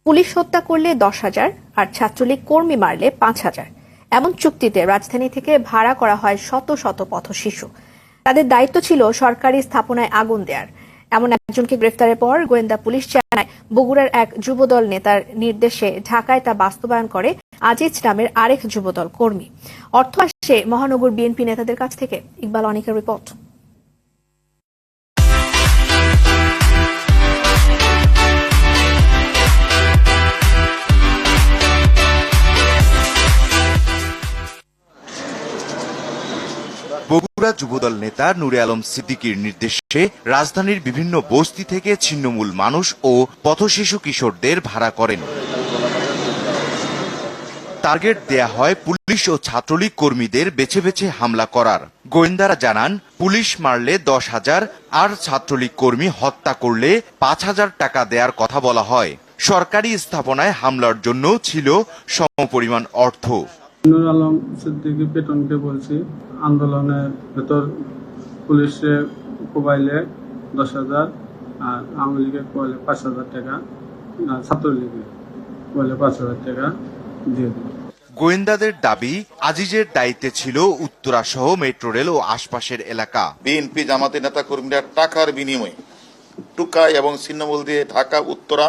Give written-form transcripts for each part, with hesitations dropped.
Police হত্যা করলে 10,000 আর ছাত্রলীগ কর্মী মারলে 5,000 এমন চুক্তিতে রাজধানী থেকে ভাড়া করা হয় শত শত পথশিশু। তাদের দায়িত্ব ছিল সরকারি স্থাপনায় আগুন দেওয়ার। এমন একজনকে গ্রেফতারের পর গোয়েন্দা পুলিশ জানায় বগুড়ার এক যুবদল নেতার নির্দেশে ঢাকায় তা বাস্তবায়ন করে আজিজ নামের আরেক যুবদল কর্মী। অর্থ আসে মহানগর বিএনপি নেতাদের কাছ থেকে। ইকবাল অনিকের রিপোর্ট। বগুড়া যুবদল নেতা নূরে আলম সিদ্দিকীর নির্দেশে রাজধানীর বিভিন্ন বস্তি থেকে ছিন্নমূল মানুষ ও পথশিশু কিশোরদের ভাড়া করেন। টার্গেট দেয়া হয় পুলিশ ও ছাত্রলীগ কর্মীদের বেছে বেছে হামলা করার। গোয়েন্দারা জানান, পুলিশ মারলে 10,000 আর ছাত্রলীগ কর্মী হত্যা করলে 5,000 টাকা দেওয়ার কথা বলা হয়। সরকারি স্থাপনায় হামলার জন্য ছিল সমপরিমাণ অর্থ। নূর আলম সিদ্দিকী পেটনকে বলছি, আন্দোলনের ভেতর পুলিশে কোবাইলে 10,000 আর আওয়ামী লীগের কোবাইলে 5,000 টাকা, ছাত্রলীগের কোবাইলে 5,000 টাকা দিয়ে দেবে। গোয়েন্দাদের দাবি, আজিজের দায়িত্বে ছিল উত্তরা সহ মেট্রো রেল ও আশপাশের এলাকা। বিএনপি জামাতের নেতা কর্মীরা টাকার বিনিময়ে টুকাই এবং ছিন্নমূল দিয়ে ঢাকা উত্তরা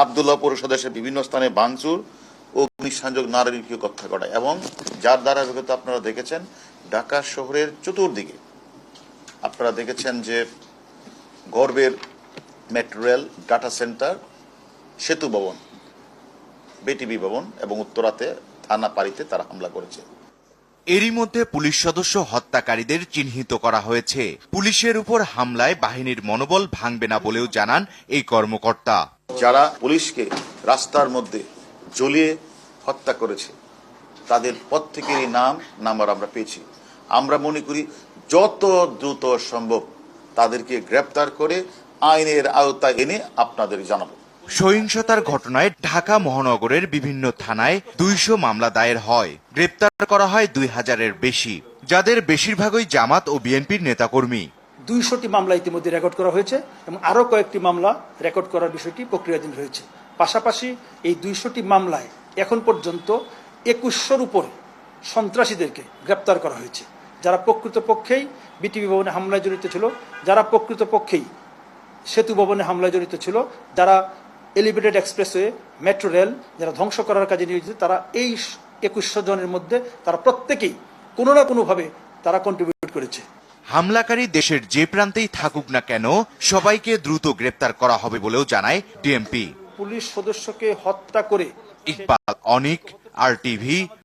আবদুল্লাহ পৌরসদেশের বিভিন্ন স্থানে ভাঙচুর ও অগ্নিসংযোগ নারীকে হত্যা করা, এবং যার দ্বারা আপনারা দেখেছেন ঢাকা শহরের চতুর্দিকে আপনারা দেখেছেন যে গর্বের মেট্রো রেল, ডাটা সেন্টার, সেতু ভবন, বিটিভি ভবন এবং উত্তরাতে থানা পাড়িতে তারা হামলা করেছে। এরই মধ্যে পুলিশ সদস্য হত্যাকারীদের চিহ্নিত করা হয়েছে। পুলিশের উপর হামলায় বাহিনীর মনোবল ভাঙবে না বলেও জানান এই কর্মকর্তা। যারা পুলিশকে রাস্তার মধ্যে জ্বলিয়ে হত্যা করেছে তাদের প্রত্যেকেরই নাম্বার আমরা পেয়েছি। আমরা মনে করি যত দ্রুত সম্ভব তাদেরকে গ্রেপ্তার করে আইনের আওতায় এনে আপনাদের জানাবো। সহিংসতার ঘটনায় ঢাকা মহানগরের বিভিন্ন থানায় 200 মামলা দায়ের হয়। গ্রেপ্তার করা হয় 2,000-এর বেশি, যাদের বেশিরভাগই জামাত ও বিএনপির নেতাকর্মী। 200টি মামলা ইতিমধ্যে রেকর্ড করা হয়েছে এবং আরো কয়েকটি মামলা রেকর্ড করার বিষয়টি প্রক্রিয়াধীন রয়েছে। পাশাপাশি এই 200টি মামলায় এখন পর্যন্ত 2100-র উপরে সন্ত্রাসীদেরকে গ্রেপ্তার করা হয়েছে, যারা প্রকৃতপক্ষেই বিটিভি ভবনে হামলায় জড়িত ছিল, যারা প্রকৃতপক্ষেই সেতু ভবনে হামলায় জড়িত ছিল, যারা এলিভেটেড এক্সপ্রেসওয়ে, মেট্রো রেল যারা ধ্বংস করার কাজে নিয়োজিত, তারা এই 2100 জনের মধ্যে তারা প্রত্যেকেই কোনো না কোনোভাবে তারা কন্ট্রিবিউট করেছে। হামলাকারী দেশের যে প্রান্তেই থাকুক না কেন সবাইকে দ্রুত গ্রেপ্তার করা হবে বলেও জানায় ডিএমপি। পুলিশ সদস্যকে হত্যা করে। ইকবাল অনিক, RTV,